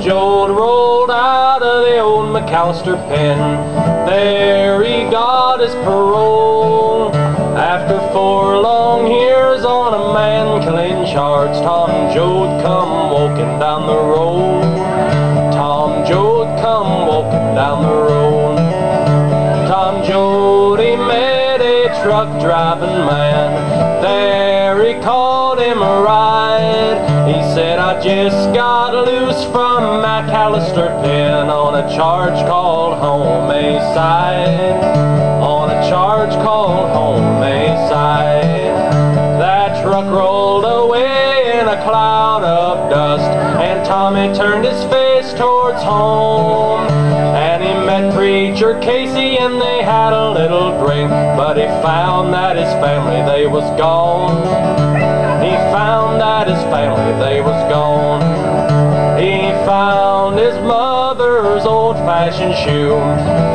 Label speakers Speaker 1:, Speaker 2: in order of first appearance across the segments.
Speaker 1: Joad rolled out of the old McAllister pen. There he got his parole. After 4 long years on a man-killing charge, Tom Joad come walking down the road. Tom Joad come walking down the road. Tom Joad, he met a truck driving man. There he called him a ride. He said, I just got loose from McAllister pen on a charge called homicide. On a charge called homicide. That truck rolled away in a cloud of dust, and Tommy turned his face towards home. And he met Preacher Casey and they had a little drink, but he found that his family, they was gone. He found that his family, they was gone. He found his mother's old-fashioned shoe,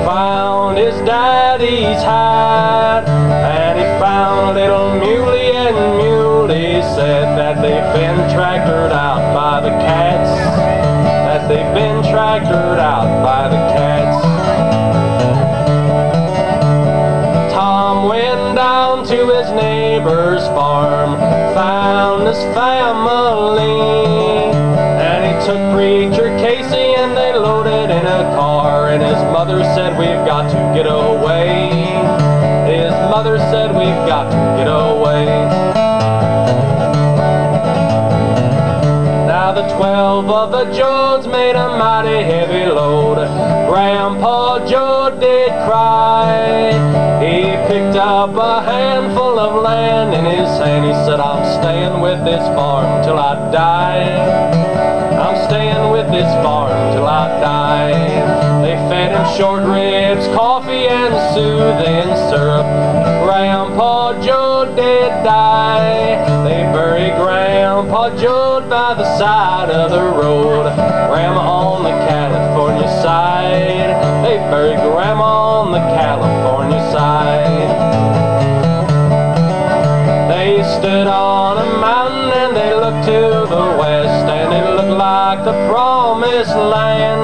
Speaker 1: found his daddy's hat, and he found little Muley, and Muley said that they've been tractored out by the cats, that they've been tractored out by the cats. Tom went down to his neighbor's farm, found his family, and he took Preacher Casey and they loaded in a car, and his mother said, we've got to get away. His mother said, we've got to get away. Now the 12 of the Joads made a mighty heavy load. Grandpa Joad did cry. He picked up a handful of land in his hand. He said, I'm staying with this farm till I die. I'm staying with this farm till I die. They fed him short ribs, coffee, and soothing syrup. Grandpa Joad did die. They buried Grandpa Joad by the side of the road. Grandma on the California side. They buried Grandma on the California side. They stood on a mountain and they looked to the west, and it looked like the promised land.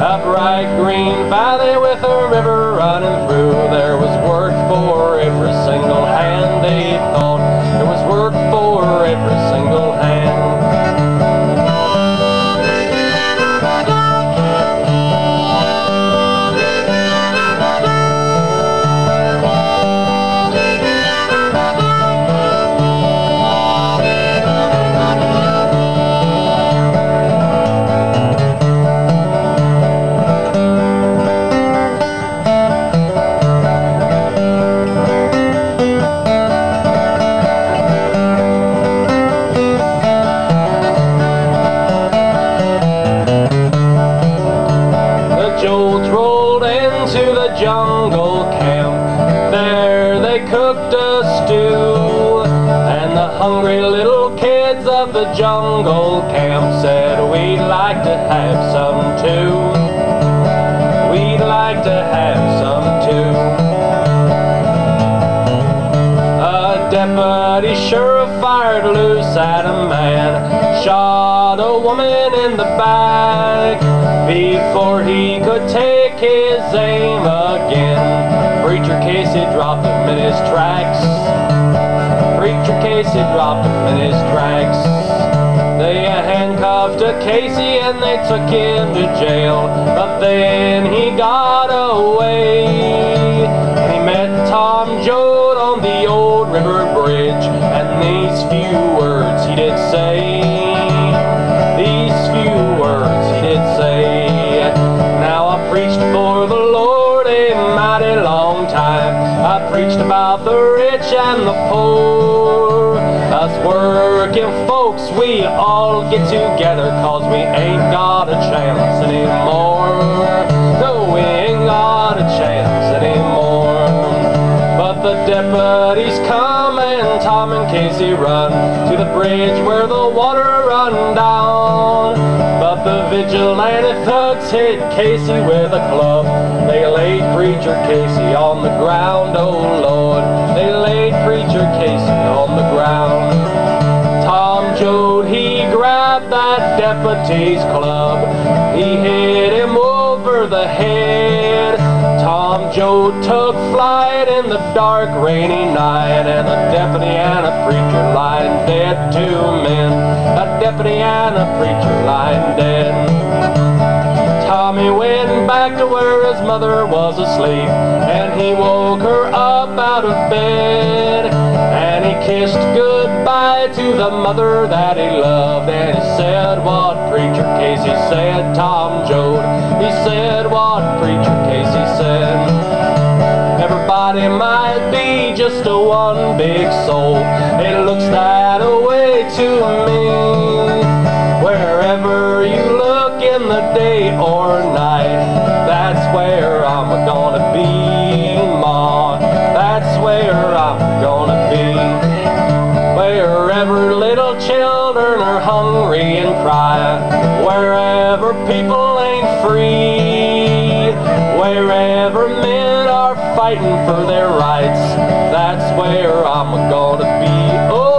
Speaker 1: A bright green valley with a river running through. There was work for every single hand. They thought there was work for every single hand. Jungle camp, there they cooked a stew, and the hungry little kids of the jungle camp said, we'd like to have some too. We'd like to have some too. A deputy sheriff fired loose at a man, shot a woman in the back. Before he could take his aim again, Preacher Casey dropped him in his tracks. Preacher Casey dropped him in his tracks. They handcuffed Casey and they took him to jail, but then he got away. And he met Tom Joad on the old river bridge, and these few words he did say. These few words he did say. Now I preached for the Lord a mighty long time. I preached about the rich and the poor. Us working folks, we all get together, 'cause we ain't got a chance anymore. No, we ain't got a chance anymore. But the deputies come and Tom and Casey run to the bridge where the water run down. But the vigilante thugs hit Casey with a club. They laid Preacher Casey on the ground, oh Lord. They laid Preacher Casey on the ground. Tom Joad, he grabbed that deputy's club. He hit him over the head. Tom Joad took flight in the dark, rainy night, and a deputy and a preacher lying dead. Two men, a deputy and a preacher lying dead. Tommy went back to where his mother was asleep, and he woke her up out of bed, and he kissed goodbye to the mother that he loved, and he said what Preacher Casey said. Tom Joad, he said what Preacher Casey said. Everybody might be just a one big soul, it looks that way to me. Wherever you look in the day or night, that's where I'm gonna be, Ma. That's where I'm gonna be. Wherever little children are hungry and cry, wherever people ain't free, wherever men are fighting for their rights, that's where I'm gonna be. Oh,